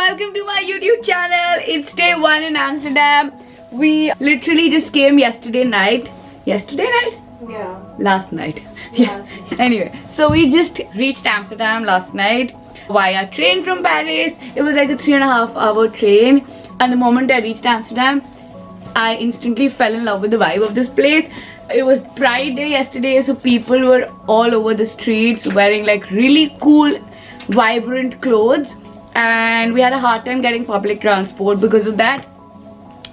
welcome to my YouTube channel. It's day 1 in Amsterdam. We literally just came yesterday night. Yesterday night? Yeah. Last night. Yeah. Anyway, so we just reached Amsterdam last night via train from Paris. It was like a 3.5-hour train. And the moment I reached Amsterdam, I instantly fell in love with the vibe of this place. It was Pride Day yesterday, so people were all over the streets wearing like really cool, vibrant clothes. And we had a hard time getting public transport because of that.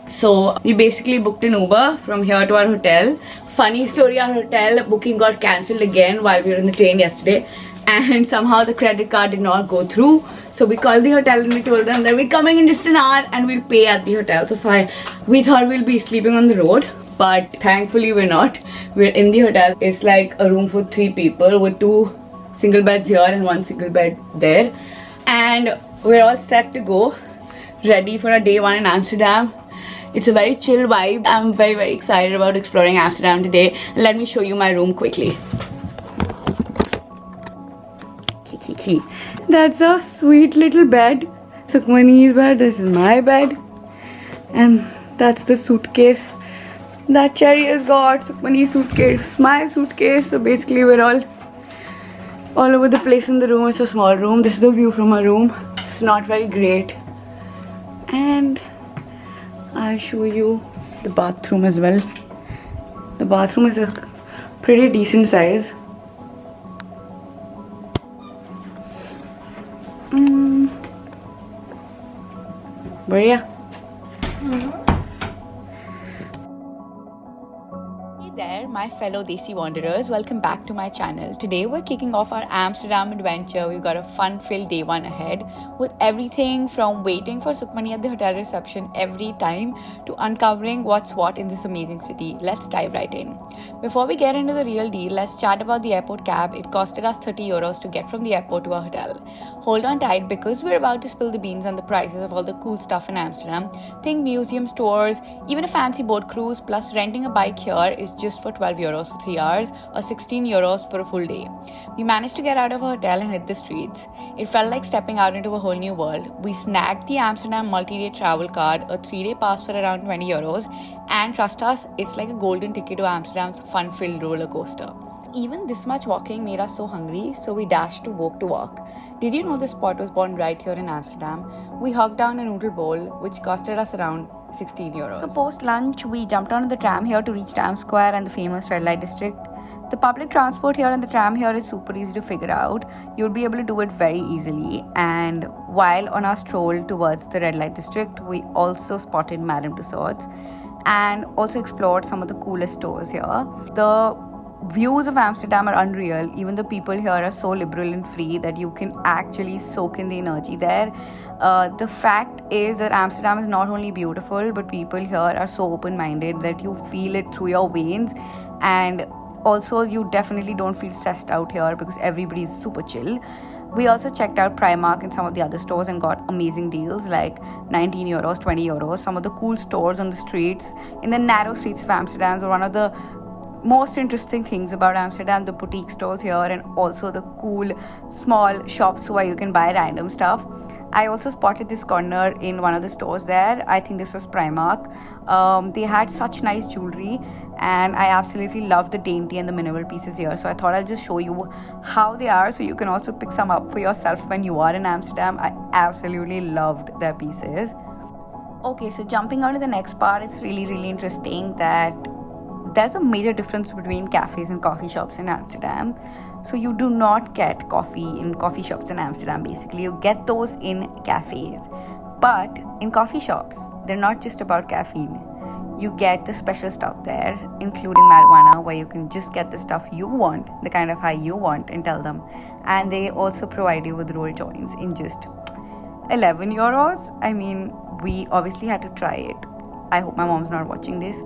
So we basically booked an Uber from here to our hotel. Funny story, our hotel booking got cancelled again while we were in the train yesterday. And somehow the credit card did not go through. So we called the hotel and we told them that we're coming in just an hour and we'll pay at the hotel. So fine. We thought we'll be sleeping on the road, but thankfully we're not. We're in the hotel. It's like a room for 3 people with 2 single beds here and 1 single bed there. And we're all set to go, ready for our day 1 in Amsterdam. It's a very chill vibe. I'm very excited about exploring Amsterdam today. Let me show you my room quickly. That's a sweet little bed. Sukhmani's bed. This is my bed. And that's the suitcase that Cherry has got. Sukhmani's suitcase, my suitcase. So basically we're all over the place in the room. It's a small room. This is the view from our room. It's not very great. And I'll show you the bathroom as well. The bathroom is a pretty decent size. बढ़िया. Hey there, my fellow Desi wanderers. Welcome back to my channel. Today we're kicking off our Amsterdam adventure. We've got a fun-filled day 1 ahead with everything from waiting for Sukhmani at the hotel reception every time to uncovering what's what in this amazing city. Let's dive right in. Before we get into the real deal, let's chat about the airport cab. It costed us 30 euros to get from the airport to our hotel. Hold on tight because we're about to spill the beans on the prices of all the cool stuff in Amsterdam. Think museums, tours, even a fancy boat cruise, plus renting a bike here is just for 12 euros for 3 hours or 16 euros for a full day. We managed to get out of our hotel and hit the streets. It felt like stepping out into a whole new world. We snagged the Amsterdam multi-day travel card, a 3-day pass for around 20 euros, and trust us, it's like a golden ticket to Amsterdam's fun-filled roller coaster. Even this much walking made us so hungry, so we dashed to walk. Did you know this spot was born right here in Amsterdam? We hogged down a noodle bowl, which costed us around 16 euros. So post-lunch, we jumped onto the tram here to reach Dam Square and the famous red light district. The public transport here and the tram here is super easy to figure out. You'll be able to do it very easily. And while on our stroll towards the red light district, we also spotted Madame Tussauds and also explored some of the coolest stores here. The views of Amsterdam are unreal. Even the people here are so liberal and free that you can actually soak in the energy there. The fact is that Amsterdam is not only beautiful, but people here are so open-minded that you feel it through your veins. And also you definitely don't feel stressed out here because everybody is super chill. We also checked out Primark and some of the other stores and got amazing deals like 19 euros, 20 euros. Some of the cool stores on the streets, in the narrow streets of Amsterdam, were one of the most interesting things about Amsterdam. The boutique stores here and also the cool small shops where you can buy random stuff. I also spotted this corner in one of the stores there. I think this was Primark. They had such nice jewelry and I absolutely love the dainty and the minimal pieces here. So I thought I'll just show you how they are so you can also pick some up for yourself when you are in Amsterdam. I absolutely loved their pieces. Okay, so jumping on to the next part, it's really interesting that there's a major difference between cafes and coffee shops in Amsterdam. So you do not get coffee in coffee shops in Amsterdam, basically. You get those in cafes. But in coffee shops, they're not just about caffeine. You get the special stuff there, including marijuana, where you can just get the stuff you want, the kind of high you want, and tell them. And they also provide you with roll joints in just 11 euros. I mean, we obviously had to try it. I hope my mom's not watching this.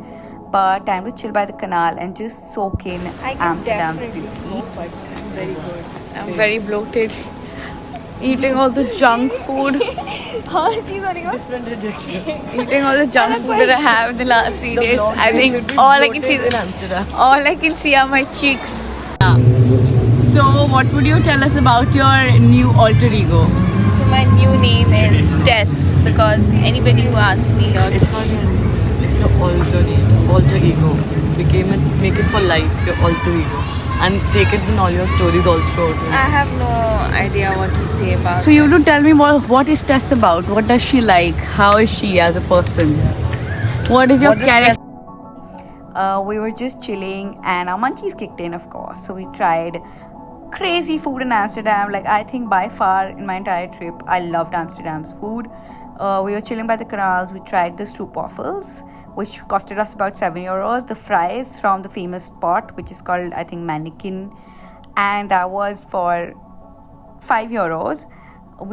But time to chill by the canal and just soak in Amsterdam's beauty. But very good. I'm very bloated. Eating all the junk food. Different Eating all the junk food that I have in the last 3 days. I think all I can see are my cheeks. So what would you tell us about your new alter ego? So my my new name is Tess because anybody who asks me here, It's not your it's your alter ego. Make it for life, your alter ego. And take it in all your stories all throughout. I have no idea what to say about. So you this. do tell me what is Tess about? What does she like? How is she as a person? What is your character? We were just chilling and our munchies kicked in, of course. So we tried crazy food in Amsterdam. Like, I think by far in my entire trip, I loved Amsterdam's food. We were chilling by the canals. We tried the stroopwafels, which costed us about €7. The fries from the famous spot, which is called, I think, Mannequin, and that was for €5.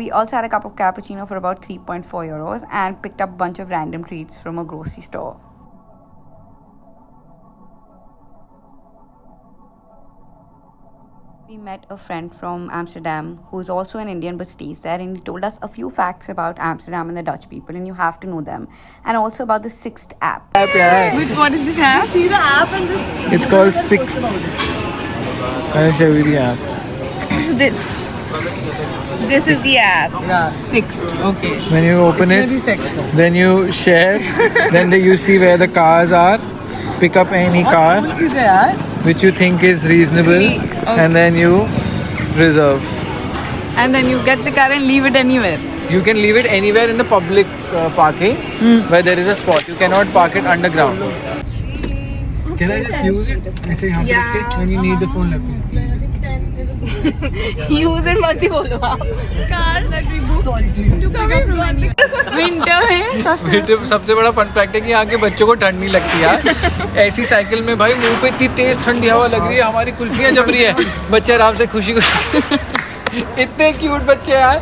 We also had a cup of cappuccino for about €3.4 and picked up a bunch of random treats from a grocery store. We met a friend from Amsterdam who is also an Indian but stays there, and he told us a few facts about Amsterdam and the Dutch people, and you have to know them, and also about the Sixth app. With what is this app? See the app and this. It's called Sixth. I'll show you the app. This is the app. Yeah. Sixth. Okay. When you open it, then you share. Then you see where the cars are. Pick up any car which you think is reasonable, and then you reserve. And then you get the car and leave it anywhere. You can leave it anywhere in the public parking where there is a spot. You cannot park it underground. Can I just use it? I say Yeah. when you need the phone left. Use it मत ही बोलो आप. Car that we booked. Winter में बेटे, सबसे बड़ा fun fact है कि यहाँ के बच्चों को ठंड नहीं लगती यार. ऐसी साइकिल में भाई मुंह पे इतनी तेज ठंडी हवा लग रही है, हमारी कुल्फियाँ जम रही है, बच्चे आराम से खुशी इतने क्यूट बच्चे यार.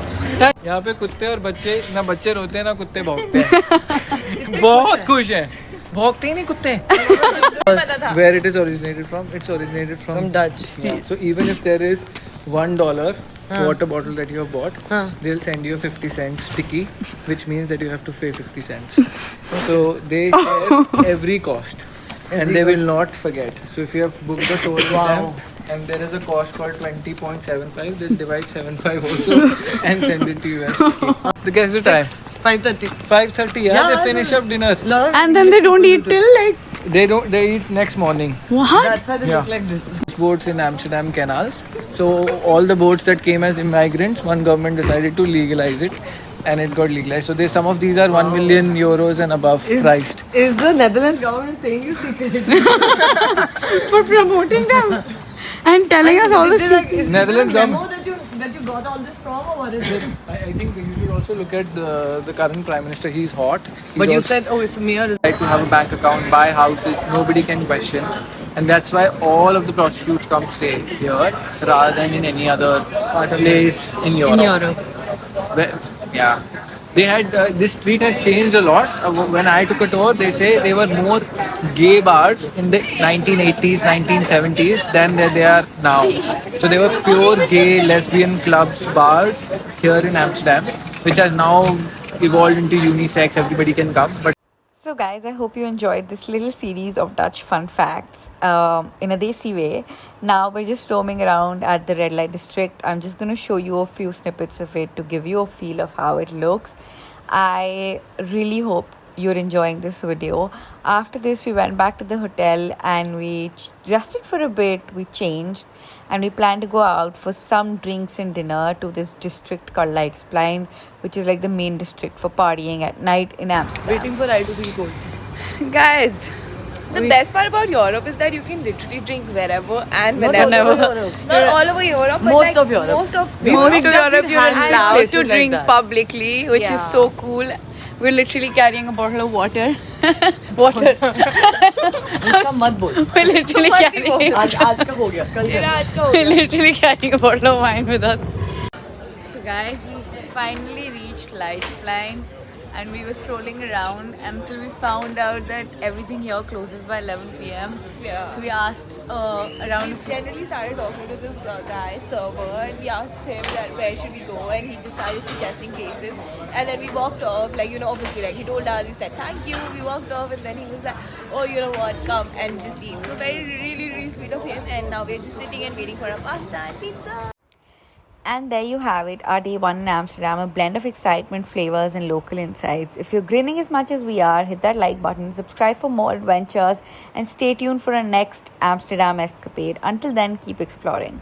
यहाँ पे कुत्ते और बच्चे, ना बच्चे रोते हैं ना कुत्ते भौंकते हैं. बहुत खुश हैं. भौंकते ही नहीं कुत्ते. Where it is originated from? It's originated from Dutch. Yeah. So even if there is $1 water bottle that you have bought, they'll send you a 50 cent sticky, which means that you have to pay 50 cents. So they share every cost, and they will not forget. So if you have booked the tour with them, and there is a cost called 20.75, they'll divide 75 also and send it to you as sticky. So guess the time? 5:30. 5:30. Yeah, they finish up dinner. and then they don't eat till like They eat next morning. what? That's why they Yeah. look like this. Boats in Amsterdam canals. So all the boats that came as immigrants, one government decided to legalize it, and it got legalized. So some of these are €1 million and above priced. Is the Netherlands government paying you secret? For promoting them and telling us all this. Netherlands memo that you got all this from, or what is it? I think you should also look at the current prime minister. He's hot. But you said, oh, it's mere. Right to have a bank account, buy houses, nobody can question, and that's why all of the prostitutes come stay here rather than in any other place in Europe. Yeah. They had this street has changed a lot. When I took a tour, they say they were more gay bars in the 1980s, 1970s than they are now. So they were pure gay, lesbian clubs, bars here in Amsterdam, which has now evolved into unisex. Everybody can come, but. So guys, I hope you enjoyed this little series of Dutch fun facts in a desi way. Now we're just roaming around at the red light district. I'm just going to show you a few snippets of it to give you a feel of how it looks. I really hope you're enjoying this video. After this, we went back to the hotel and we rested for a bit. We changed and we plan to go out for some drinks and dinner to this district called Leidsplein, which is like the main district for partying at night in Amsterdam. Waiting for I to feel cold. Guys, the best part about Europe is that you can literally drink wherever and Not whenever. all over Europe. Not all over Europe, but Most like of Europe. Most of We Europe, picked up in you're hand allowed places to like drink that. publicly, which is so cool. We're literally carrying a bottle of water. Water. उसका मत बोल. We're literally carrying. आज का हो गया. कल का. We're literally carrying a bottle of wine with us. So guys, we finally reached Leidsplein and we were strolling around until we found out that everything here closes by 11 p.m. Yeah. So we asked around. We generally started talking to this guy, server, and we asked him that where should we go, and he just started suggesting places. And then we walked off, like, you know, obviously, like, he told us, we said thank you, we walked off, and then he was like, oh, you know what, come and just eat. So very, really, really sweet of him, and now we're just sitting and waiting for our pasta and pizza. And there you have it, our day one in Amsterdam, a blend of excitement, flavors, and local insights. If you're grinning as much as we are, hit that like button, subscribe for more adventures, and stay tuned for our next Amsterdam escapade. Until then, keep exploring.